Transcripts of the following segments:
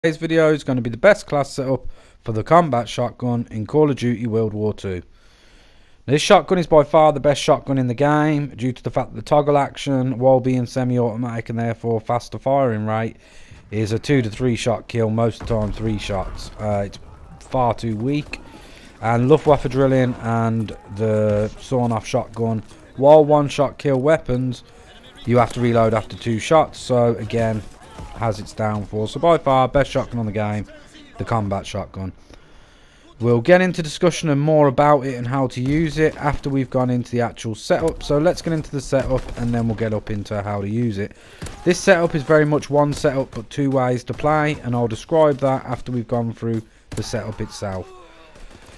Today's video is going to be the best class setup for the combat shotgun in Call of Duty World War 2. This shotgun is by far the best shotgun in the game due to the fact that the toggle action, while being semi-automatic and therefore faster firing rate, is a 2 to 3 shot kill, most of the time 3 shots. It's far too weak. And Luftwaffe drilling and the sawn-off shotgun, while one shot kill weapons, you have to reload after 2 shots. So again, has its downfall. So by far best shotgun on the game, the combat shotgun. We'll get into discussion and more about it and how to use it after we've gone into the actual setup. So let's get into the setup and then we'll get up into how to use it. This setup is very much one setup but 2 ways to play, and I'll describe that after we've gone through the setup itself.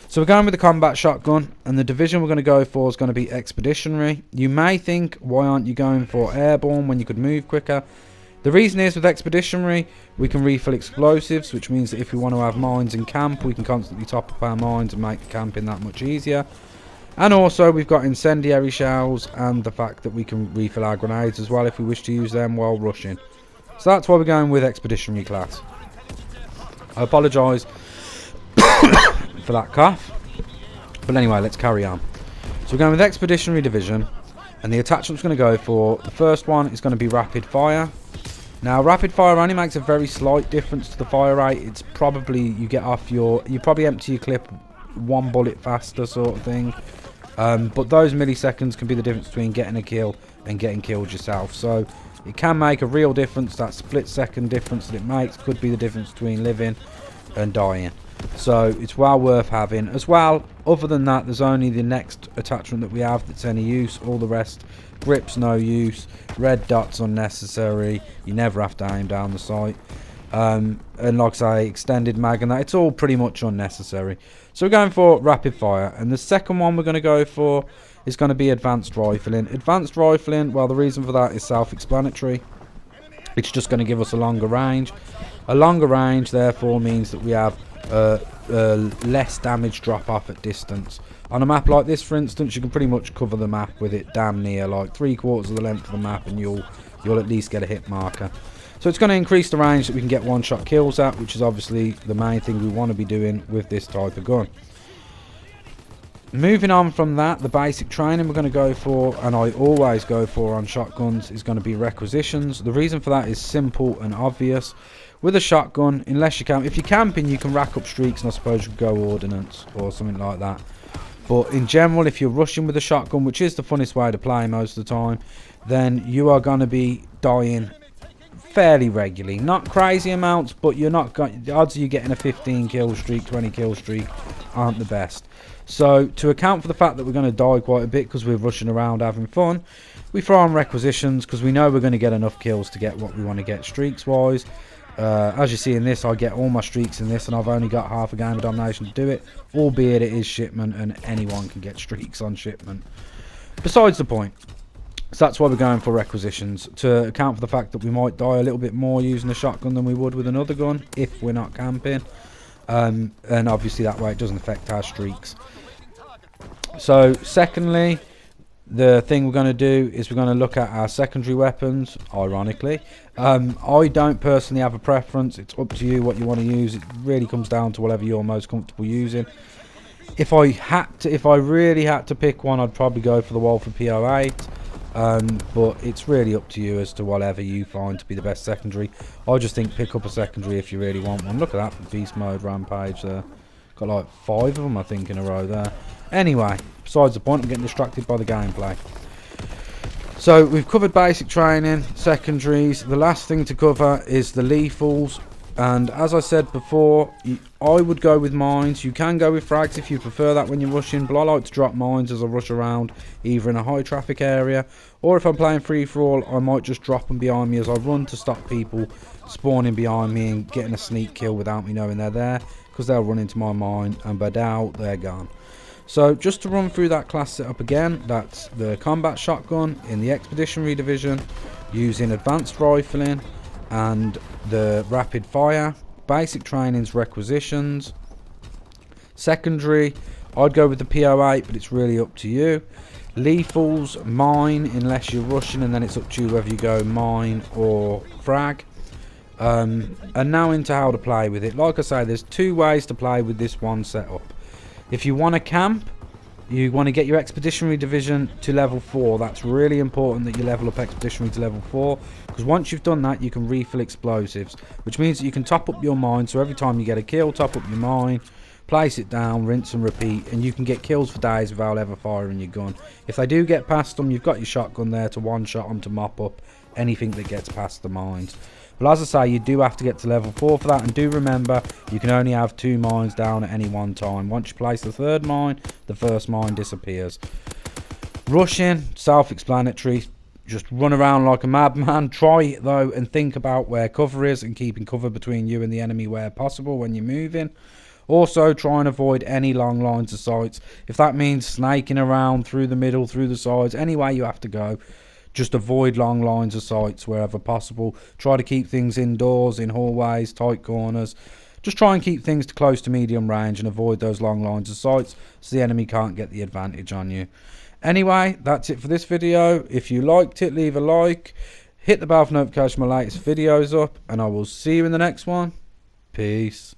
So we're going with the combat shotgun, and the division we're going to go for is going to be expeditionary. You may think, why aren't you going for airborne when you could move quicker? The reason is, with expeditionary we can refill explosives, which means that if we want to have mines in camp, we can constantly top up our mines and make camping that much easier. And also we've got incendiary shells and the fact that we can refill our grenades as well if we wish to use them while rushing. So that's why we're going with expeditionary class. I apologise for that cough, but anyway, let's carry on. So we're going with expeditionary division, and the attachment's going to go for, the first one is going to be rapid fire. Now rapid fire only makes a very slight difference to the fire rate. It's probably, you probably empty your clip 1 bullet faster sort of thing, but those milliseconds can be the difference between getting a kill and getting killed yourself. So it can make a real difference. That split second difference that it makes could be the difference between living and dying. So it's well worth having. As well, other than that, there's only the next attachment that we have that's any use. All the rest, grips no use, red dots unnecessary, you never have to aim down the sight, and like I say, extended mag and that, it's all pretty much unnecessary. So we're going for rapid fire, and the second one we're going to go for is going to be advanced rifling. Advanced rifling, well, the reason for that is self-explanatory. It's just going to give us a longer range. A longer range therefore means that we have less damage drop off at distance. On a map like this, for instance, you can pretty much cover the map with it damn near like 3/4 of the length of the map, and you'll at least get a hit marker. So it's going to increase the range that we can get 1-shot kills at, which is obviously the main thing we want to be doing with this type of gun. Moving on from that, the basic training we're going to go for, and I always go for on shotguns, is going to be requisitions. The reason for that is simple and obvious. With a shotgun, unless you camp, if you're camping, you can rack up streaks, and I suppose you could go ordnance or something like that. But in general, if you're rushing with a shotgun, which is the funnest way to play most of the time, then you are going to be dying fairly regularly. Not crazy amounts, but you're not the odds of you getting a 15 kill streak, 20 kill streak aren't the best. So to account for the fact that we're going to die quite a bit because we're rushing around having fun, we throw on requisitions because we know we're going to get enough kills to get what we want to get streaks wise. As you see in this, I get all my streaks in this, and I've only got half a game of domination to do it, albeit it is shipment and anyone can get streaks on shipment. Besides the point. So that's why we're going for requisitions, to account for the fact that we might die a little bit more using a shotgun than we would with another gun if we're not camping, and obviously that way it doesn't affect our streaks. So secondly, the thing we're going to do is we're going to look at our secondary weapons, ironically. I don't personally have a preference. It's up to you what you want to use. It really comes down to whatever you're most comfortable using. If I really had to pick one, I'd probably go for the Walther P08. But it's really up to you as to whatever you find to be the best secondary. I just think pick up a secondary if you really want one. Look at that for Beast Mode Rampage there. Got like 5 of them, I think, in a row there. Anyway, besides the point, I'm getting distracted by the gameplay. So we've covered basic training, secondaries. The last thing to cover is the lethals. And as I said before, I would go with mines. You can go with frags if you prefer that when you're rushing, but I like to drop mines as I rush around, either in a high traffic area, or if I'm playing free-for-all, I might just drop them behind me as I run to stop people spawning behind me and getting a sneak kill without me knowing they're there, because they'll run into my mine and badao, they're gone. So just to run through that class setup again, that's the combat shotgun in the expeditionary division using advanced rifling and the rapid fire. Basic training's requisitions. Secondary, I'd go with the P08, but it's really up to you. Lethals, mine, unless you're rushing, and then it's up to you whether you go mine or frag. And now into how to play with it. Like I say, there's two ways to play with this one setup. If you want to camp, you want to get your expeditionary division to level 4. That's really important that you level up expeditionary to level 4, because once you've done that, you can refill explosives, which means that you can top up your mine. So every time you get a kill, top up your mine, place it down, rinse and repeat, and you can get kills for days without ever firing your gun. If they do get past them, you've got your shotgun there to one-shot them to mop up anything that gets past the mines. But as I say, you do have to get to level 4 for that, and do remember you can only have 2 mines down at any one time. Once you place the 3rd mine, the 1st mine disappears. Rushing, self-explanatory. Just run around like a madman. Try it though, and think about where cover is and keeping cover between you and the enemy where possible when you're moving. Also, try and avoid any long lines of sights. If that means snaking around through the middle, through the sides, any way you have to go, just avoid long lines of sights wherever possible. Try to keep things indoors, in hallways, tight corners. Just try and keep things close to medium range and avoid those long lines of sights so the enemy can't get the advantage on you. Anyway, that's it for this video. If you liked it, leave a like. Hit the bell for notification of my latest videos up, and I will see you in the next one. Peace.